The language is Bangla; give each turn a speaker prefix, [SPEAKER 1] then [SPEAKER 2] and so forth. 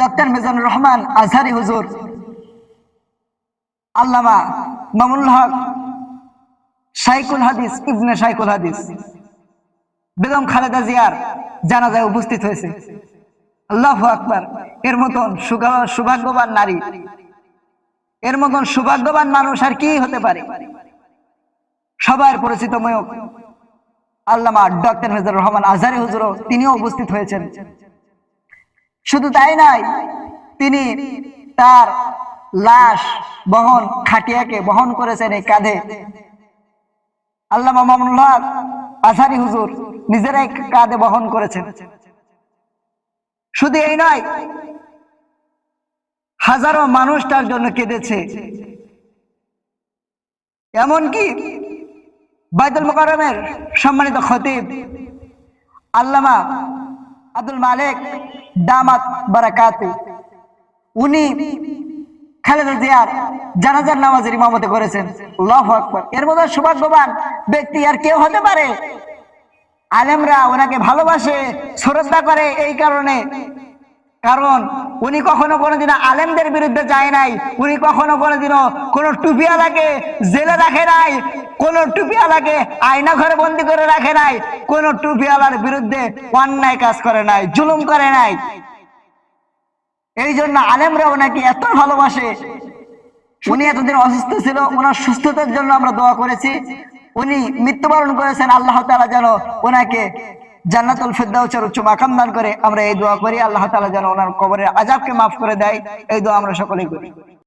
[SPEAKER 1] ডক্টর মিজানুর রহমান আজহারি হুজুর, আল্লামা মামুনুল হক শাইখুল হাদিস ইবনে শাইখুল হাদিস, বেগম খালেদা জিয়ার জানাজায় উপস্থিত হয়েছে। আল্লাহু আকবার। এর মতন সৌভাগ্যবান নারী, এর মতন সৌভাগ্যবান মানুষ আর কি হতে পারে। সবার পরিচিত ময়ক আল্লামা ডক্টর মিজানুর রহমান আজহারি হুজুরও তিনিও উপস্থিত হয়েছেন। শুধু তাই নয়, তিনি তার লাশ খাটিয়াকে বহন করেছেন এই কাঁধে। আল্লামা মামুনুল হক আজহারি হুজুর নিজেরাই কাঁধে বহন করেছেন। শুধু এই নয়, হাজারো মানুষ তার জন্য কেঁদেছে। এমনকি বাইতুল মুকাররমের সম্মানিত খতিব আল্লামা আব্দুল মালিক দামাত বারাকাতু, উনি খালেদা জিয়ার জানাজার নামাজের ইমামতি করেছেন। আল্লাহু আকবার। এর মধ্যে সৌভাগ্যবান ব্যক্তি আর কেউ হতে পারে? আলেমরা ওনাকে ভালোবাসে, শ্রদ্ধা করে এই কারণে, কারণ উনি কখনো কোনোদিন আলেমদের বিরুদ্ধে যায় নাই। উনি কখনো কোনোদিনও কোনো টুপিওয়ালাকে জেলে রাখে নাই, কোন টুপিওয়ালাকে আয়না ঘরে বন্দি করে রাখে নাই, কোন টুপিওয়ালার বিরুদ্ধে অন্যায় কাজ করে নাই, জুলুম করে নাই। এই জন্য আলেমরা ওনাকে এত ভালোবাসে। উনি এতদিন অসুস্থ ছিল, ওনার সুস্থতার জন্য আমরা দোয়া করেছি। উনি মৃত্যুবরণ করেছেন, আল্লাহ তাআলা যেন ওনাকে জান্নাতুল ফিরদাউসের উচ্চ মাকাম দান করে। আমরা এই দোয়া করি, আল্লাহ তাআলা যেন ওনার কবরের আযাবকে মাফ করে দেয়। এই দোয়া আমরা সকলেই করি।